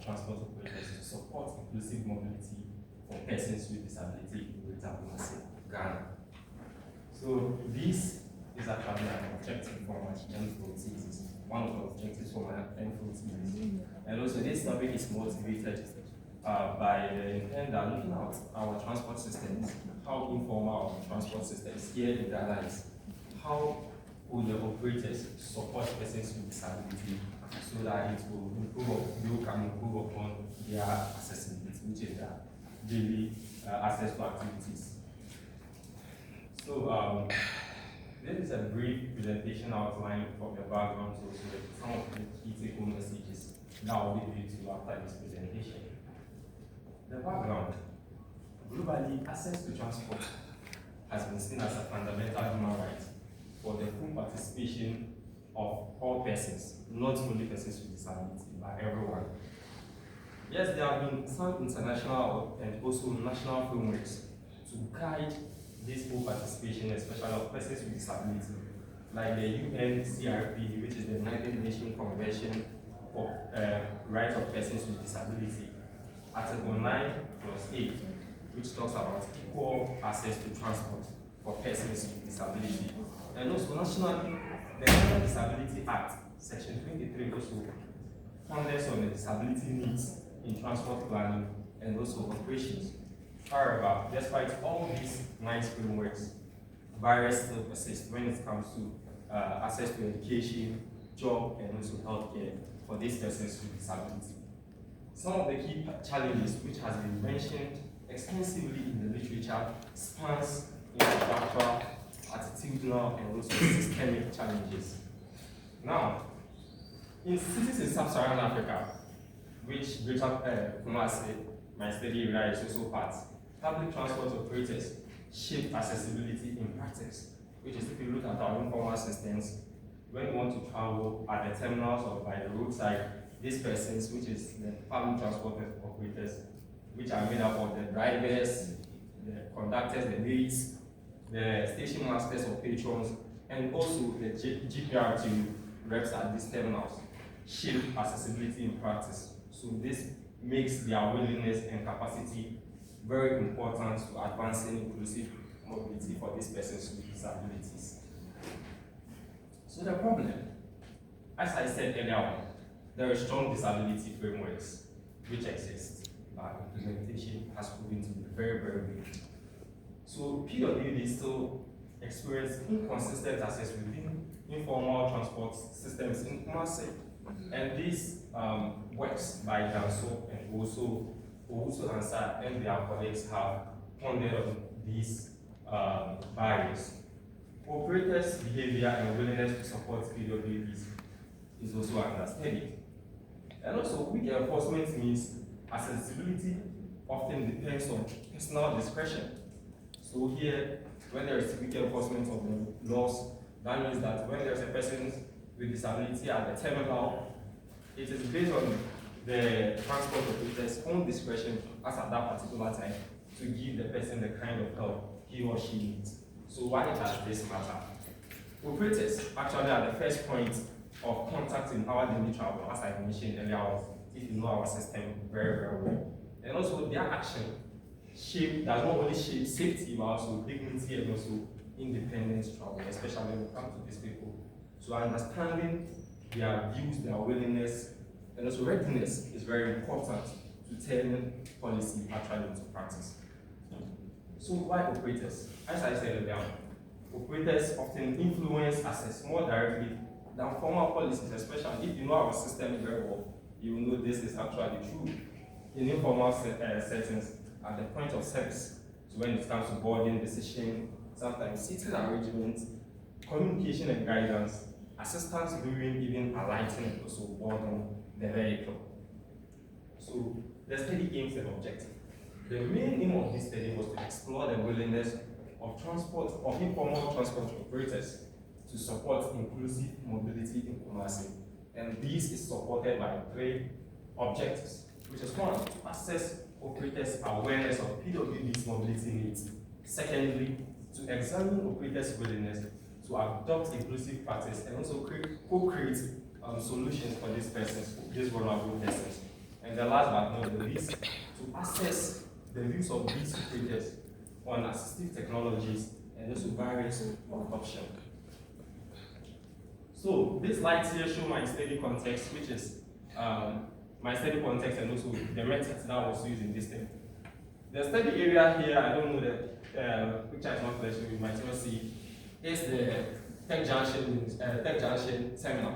transport operators to support inclusive mobility for persons with disability in Greater Kumasi, Ghana. So this is actually an objective for my MPhil thesis, one of the objectives for my MPhil thesis. And also this topic is motivated by the intent that looking at our transport systems, how informal our transport systems here in Ghana is, how will the operators support persons with disability so that it will improve, can improve upon their accessibility, which is their daily access to activities. So this is a brief presentation outline of the background, so some of the key take-home messages that I will give you to after this presentation. The background. Globally, access to transport has been seen as a fundamental human right for the full participation of all persons, not only persons with disability, but everyone. Yes, there have been some international and also national frameworks to guide this full participation, especially of persons with disability, like the UNCRPD, which is the United Nations Convention for Rights of Persons with Disability, Article 9+8, which talks about equal access to transport for persons with disability. And also nationally, the National Disability Act, Section 23, also focuses on the disability needs in transport planning and also operations. However, despite all these nice frameworks, barriers still persist when it comes to access to education, job, and also healthcare for these persons with disability. Some of the key challenges which has been mentioned extensively in the literature spans infrastructural, attitudinal, and also systemic challenges. Now, in cities in sub-Saharan Africa, which Greater Kumasi, my study area, is also part, public transport operators shape accessibility in practice, which is if you look at our informal systems, when you want to travel at the terminals or by the roadside, these persons, which is the public transport operators, which are made up of the drivers, the conductors, the maids, the station masters or patrons, and also the GPRT reps at these terminals, shape accessibility in practice. So this makes their willingness and capacity very important to advancing inclusive mobility for these persons with disabilities. So the problem, as I said earlier on, there are strong disability frameworks which exist, but implementation has proven to be very, very weak. So PWD still experience inconsistent access within informal transport systems in Kumasi. And this works by Danso and also Ansar and their colleagues have pondered on these barriers. Operators' behavior and willingness to support PWDs is also understudied. And also, weak enforcement means accessibility often depends on personal discretion. So here, when there is weak enforcement of the laws, that means that when there is a person with disability at the terminal, it is based on the transport operator's own discretion as at that particular time to give the person the kind of help he or she needs. So why does this matter? Operators actually are the first point of contact in our daily travel, as I mentioned earlier on, if you know our system very, very well. And also their action does not only shape safety, but also dignity and also independent travel, especially when it comes to these people. So understanding their views, their willingness, and also readiness is very important to turn policy actually into practice. So why operators? As I said earlier, operators often influence access more directly than formal policies, especially if you know our system very well. You will know this is actually true. In informal settings, at the point of service, so when it comes to boarding, decision, sometimes seating arrangements, communication and guidance, assistance during even alighting and also boarding the vehicle. So the study aims at objective. The main aim of this study was to explore the willingness of informal transport operators to support inclusive mobility in Kumasi. And this is supported by 3 objectives, which is 1, to assess operators' awareness of PWD's mobility needs. Secondly, to examine operators' willingness to adopt inclusive practice and also co-create solutions for these persons, these vulnerable persons. And the last but not the least, to assess the use of these operators on assistive technologies and also barriers of adoption. So this slide here shows my study context, which is my study context and also the methods that was used in this thing. The study area here, I don't know the picture is not clear, so you might not see, is the Tech Junction terminal.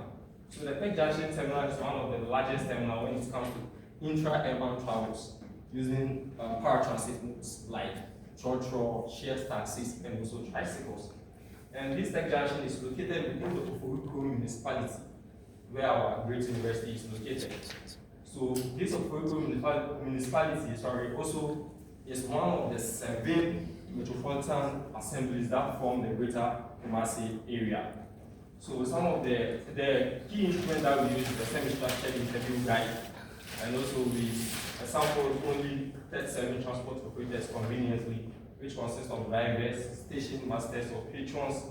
So the Tech Junction terminal is one of the largest terminals when it comes to intra-urban travels using power transit modes like trotro, shared taxis, and also tricycles. And this Tech Junction is located within the Oforoko municipality, where our great university is located. So this Oforoko municipality, also is one of the 7 metropolitan assemblies that form the greater Kumasi area. So some of the key instruments that we use is the semi-structured interview guide, and also we sampled only 37 transport operators conveniently, which consists of drivers, station masters or patrons,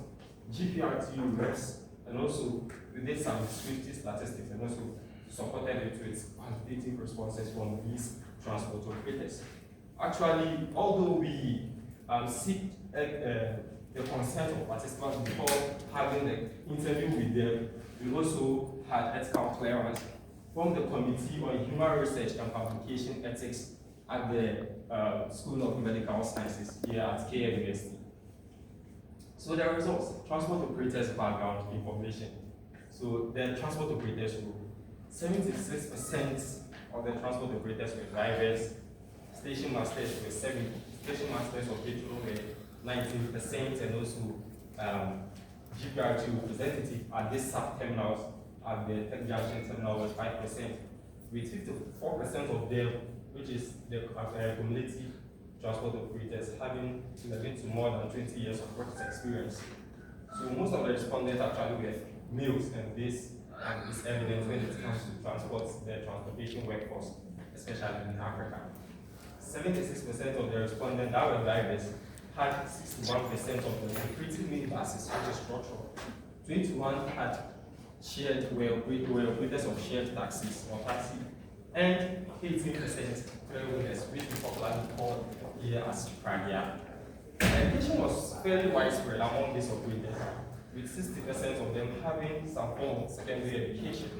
GPRTU reps, and also we did some safety statistics and also supported it with quantitative responses from these transport operators. Actually, although we seek the consent of participants before having the interview with them, we also had ethical clearance from the Committee on Human Research and Publication Ethics at the School of Medical Sciences here at KM University. So the results, transport operators background information. So the transport operators, 76% of the transport operators were drivers, station masters were 70%, station masters of petrol were 19%, and also GPRT representative at these sub-terminals at the Tech Junction terminal was 5%, with 54% of them, which is the cumulative transport operators, having been to more than 20 years of work experience. So most of the respondents actually were males, and this is evident when it comes to the transportation workforce, especially in Africa. 76% of the respondents that were drivers had 61% of them operating minibuses, which is structural. 21 had were operators of shared taxis or taxi, and 18% trailers, which we popularly call here as pragia. Education was fairly widespread among these operators, with 60% of them having some form of secondary education.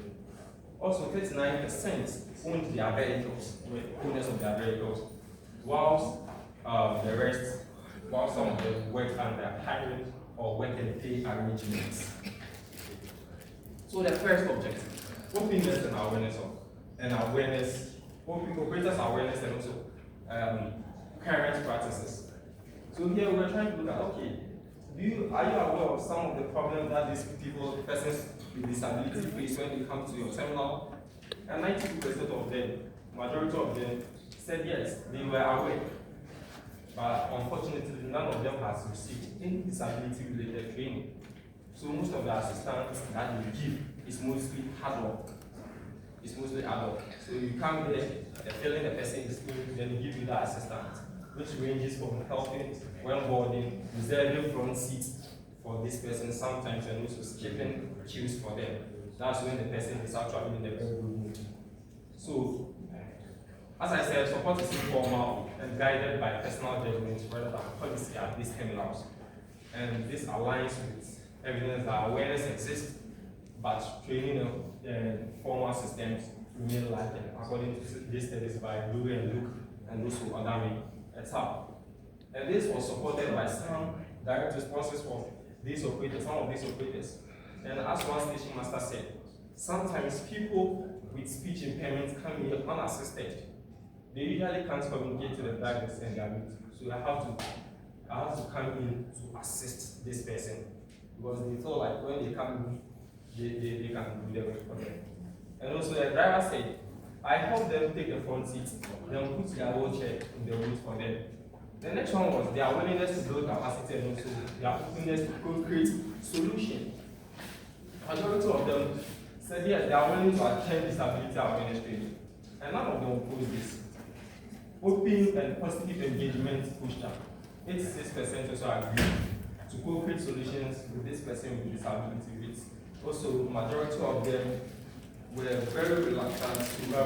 Also, 39% owned their vehicles, were owners of their vehicles, whilst while some of them worked under hybrid or work and pay arrangements. So the first objective, openness and awareness operators awareness and also current practices. So here we're trying to look at, okay, are you aware of some of the problems that these persons with disability face when they come to your terminal? And 92% of them, majority of them, said yes, they were aware. But unfortunately, none of them has received any disability-related training. So most of the assistance that we give is mostly hard work. It's mostly adult. So you come there, they're telling the person is doing, then they give you that assistance, which ranges from helping when boarding, reserving front seats for this person sometimes, and also skipping queues for them. That's when the person is actually in a very good mood. So, as I said, support is informal and guided by personal judgment rather than policy at these terminals. And this aligns with evidence that awareness exists, but training and formal systems remain lacking, according to these studies by Blue and Luke and also Adami et al. And this was supported by some direct responses from these operators, some of these operators. And as one station master said, sometimes people with speech impairments come here unassisted. They usually can't communicate to the drivers and their needs. So I have to come in to assist this person, because they feel like when they come in, they can do the work for them. And also the driver said, I help them take the front seat, then put their wheelchair in the route for them. The next one was their willingness to build capacity and also their openness to co-create solutions. Majority of them said yes, they are willing to attend disability awareness training. And none of them opposed this. Open and positive engagement pushed up. 86% also agreed to co-create solutions with this person with disability. With also majority of them were very reluctant,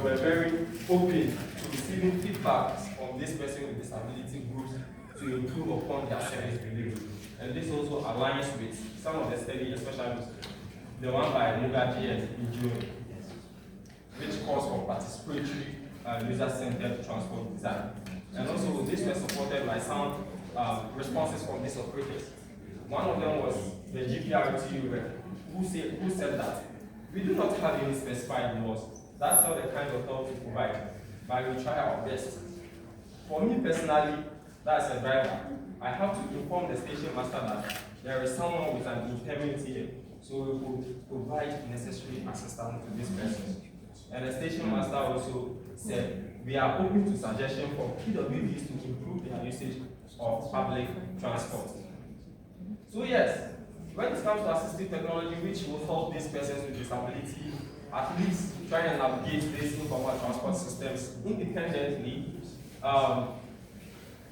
were very open to receiving feedback from this person with disability groups to improve upon their service delivery. And this also aligns with some of the studies, especially the one by Mugaji and Ijuni, which calls for participatory user-centered transport design. And also, this was supported by some responses from these operators. One of them was the GPRT rep, who said that we do not have any specified laws. That's not the kind of help we provide, but we try our best. For me personally, that's a driver. I have to inform the station master that there is someone with an impairment here, so we could provide necessary assistance to this person. And the station master also said, we are open to suggestions from PWDs to improve their usage of public transport. So yes, when it comes to assistive technology, which will help these persons with disability, at least try and navigate these informal transport systems independently,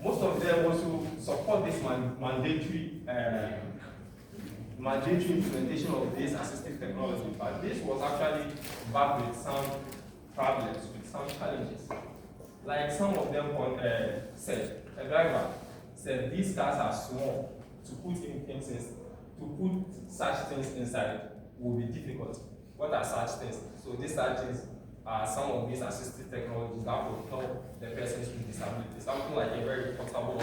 most of them also support this mandatory implementation of this assistive technology, but this was actually backed with some problems, with some challenges. Like some of them said, a driver said these cars are small, to put such things inside will be difficult. What are such things? So these such things are some of these assistive technologies that will help the persons with disabilities. Something like a very portable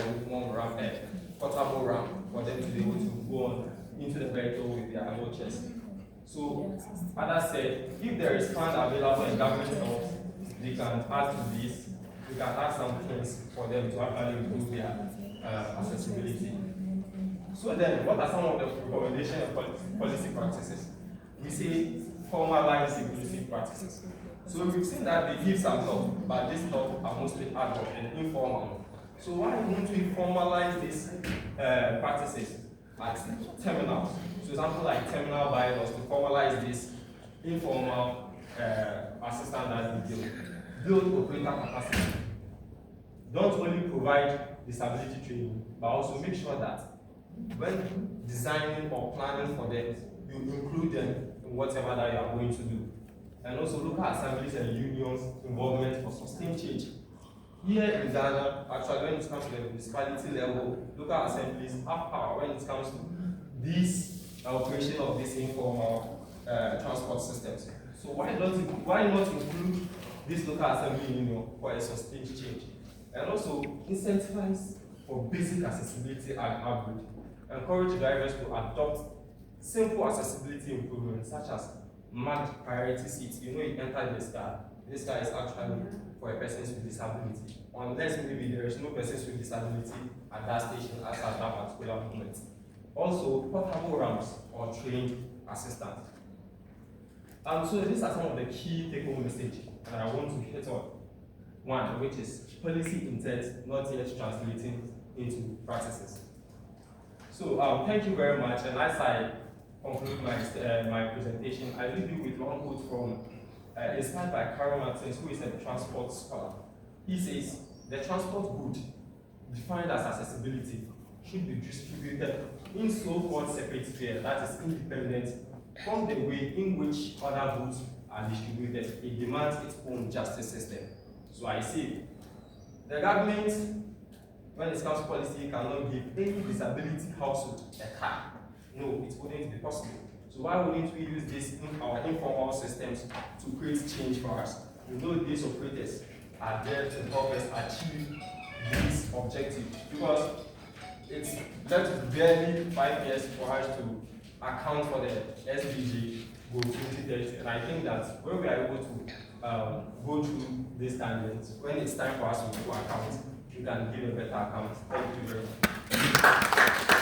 ramp for them to be able to go on into the vehicle with their wheelchairs. So others said, if there is fund available in government help, they can add to this. We can add some things for them to actually improve their accessibility. So then, what are some of the recommendations and policy practices? We say formalized inclusive practices. So we've seen that they give some help, but this help are mostly ad hoc and informal. So why don't we formalize these practices at terminals? So example like terminal bylaws to formalize this informal assistance that we build operator capacity. Don't only provide disability training, but also make sure that when designing or planning for them, you include them in whatever that you are going to do. And also local assemblies and unions' involvement for sustained change. Here in Ghana, actually, when it comes to the municipality level, local assemblies have power when it comes to this operation of these informal transport systems. So why not include this local assembly union for a sustained change? And also incentivize for basic accessibility and upgrade. Encourage drivers to adopt simple accessibility improvements such as marked priority seats. You enter this car is actually for a person with disability, unless maybe there is no person with disability at that station as at that particular moment. Also, portable ramps or trained assistants. So these are some of the key take-home messages that I want to hit on. One, which is policy intent not yet translating into practices. So thank you very much. And as I conclude my presentation, I leave you with one quote from inspired by Karl Martins, who is a transport scholar. He says, the transport good, defined as accessibility, should be distributed in so-called separate sphere that is independent from the way in which other goods are distributed. It demands its own justice system. So I say, the government, when it comes to policy, cannot give any disability household a car. No, it wouldn't be possible. So why wouldn't we use this in our informal systems to create change for us? We know these operators are there to help us achieve these objectives, because it's left barely 5 years for us to account for the SDG goal 2030. And I think that when we are able to go through these tangents, when it's time for us to account, we can give a better account. Thank you very much.